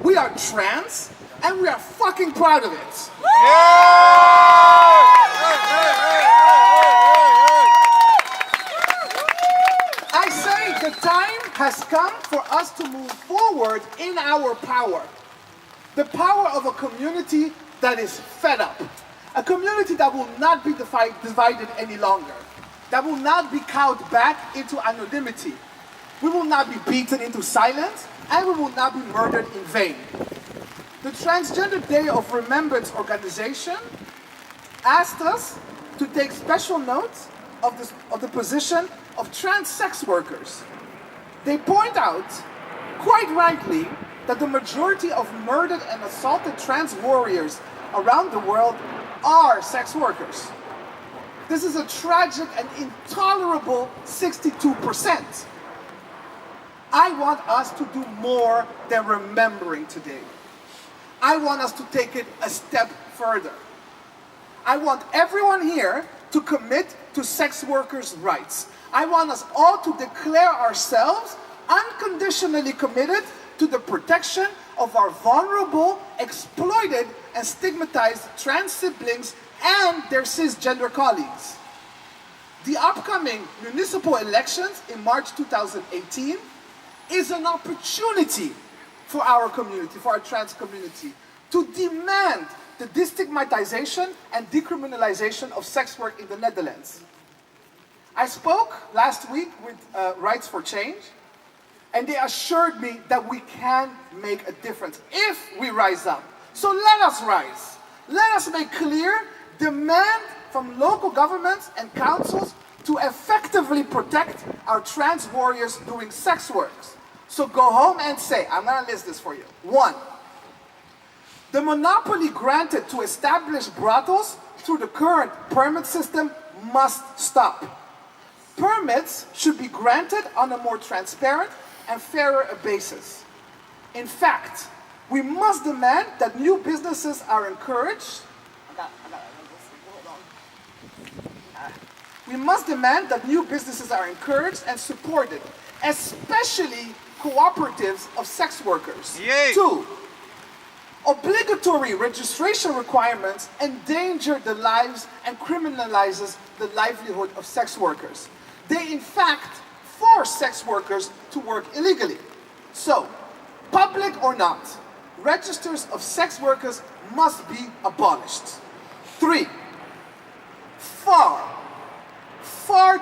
We are trans, and we are fucking proud of it. I say the time has come for us to move forward in our power. The power of a community that is fed up. A community that will not be divided any longer. That will not be cowed back into anonymity. We will not be beaten into silence, and we will not be murdered in vain. The Transgender Day of Remembrance organization asked us to take special note of the position of trans sex workers. They point out, quite rightly, that the majority of murdered and assaulted trans warriors around the world are sex workers. This is a tragic and intolerable 62%. I want us to do more than remembering today. I want us to take it a step further. I want everyone here to commit to sex workers' rights. I want us all to declare ourselves unconditionally committed to the protection of our vulnerable, exploited, and stigmatized trans siblings and their cisgender colleagues. The upcoming municipal elections in March 2018 is an opportunity for our community, for our trans community, to demand the destigmatization and decriminalization of sex work in the Netherlands. I spoke last week with Rights for Change, and they assured me that we can make a difference if we rise up. So let us rise. Let us make clear, demand from local governments and councils to effectively protect our trans warriors doing sex work. So go home and say, I'm going to list this for you. 1, the monopoly granted to establish brothels through the current permit system must stop. Permits should be granted on a more transparent and fairer basis. In fact, we must demand that new businesses are encouraged. We must demand that new businesses are encouraged and supported, especially cooperatives of sex workers. Yay. 2, obligatory registration requirements endanger the lives and criminalizes the livelihood of sex workers. They in fact force sex workers to work illegally. So, public or not, registers of sex workers must be abolished. 3, far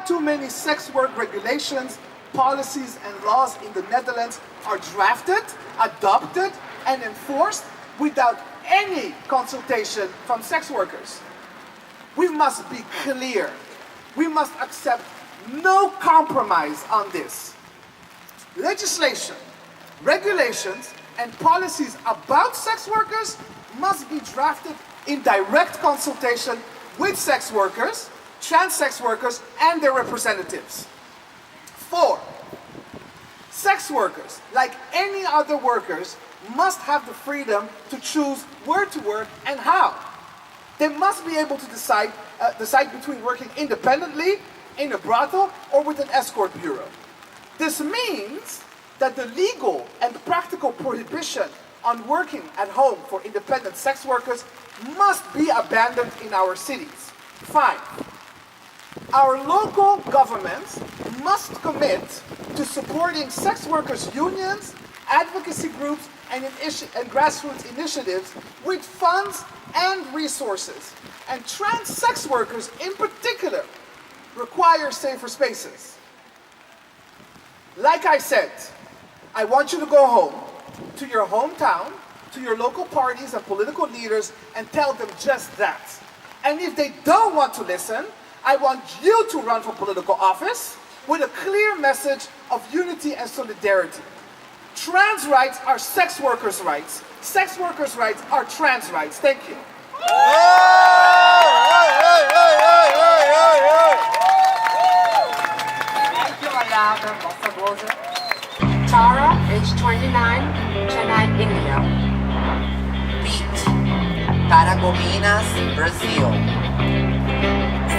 too many sex work regulations, policies and laws in the Netherlands are drafted, adopted, and enforced without any consultation from sex workers. We must be clear. We must accept no compromise on this. Legislation, regulations, and policies about sex workers must be drafted in direct consultation with sex workers, trans sex workers, and their representatives. 4, sex workers, like any other workers, must have the freedom to choose where to work and how. They must be able to decide between working independently, in a brothel, or with an escort bureau. This means that the legal and practical prohibition on working at home for independent sex workers must be abandoned in our cities. 5, our local governments must commit to supporting sex workers' unions, advocacy groups, and grassroots initiatives with funds and resources. And trans sex workers in particular require safer spaces. Like I said, I want you to go home to your hometown, to your local parties and political leaders, and tell them just that. And if they don't want to listen, I want you to run for political office with a clear message of unity and solidarity. Trans rights are sex workers' rights. Sex workers' rights are trans rights. Thank you. Thank you, Alada. Tara, age 29, Chennai, India. Beat, Paragominas, Brazil.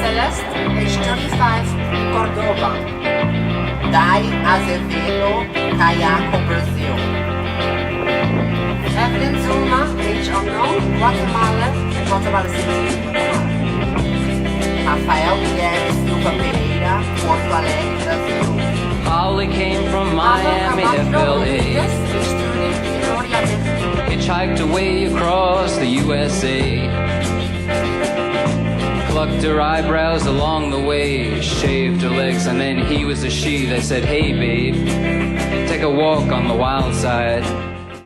Celeste, age 35, Cordoba. Dai Azevedo, Caiaco, Brazil. Guatemala. Guatemala City. Rafael Guilherme Silva Pereira, Porto Alegre, Brasil. Holly came from Miami, FLA. Hitchhiked away across the USA. Plucked her eyebrows along the way, shaved her legs, and then he was a she that said, "Hey babe, take a walk on the wild side."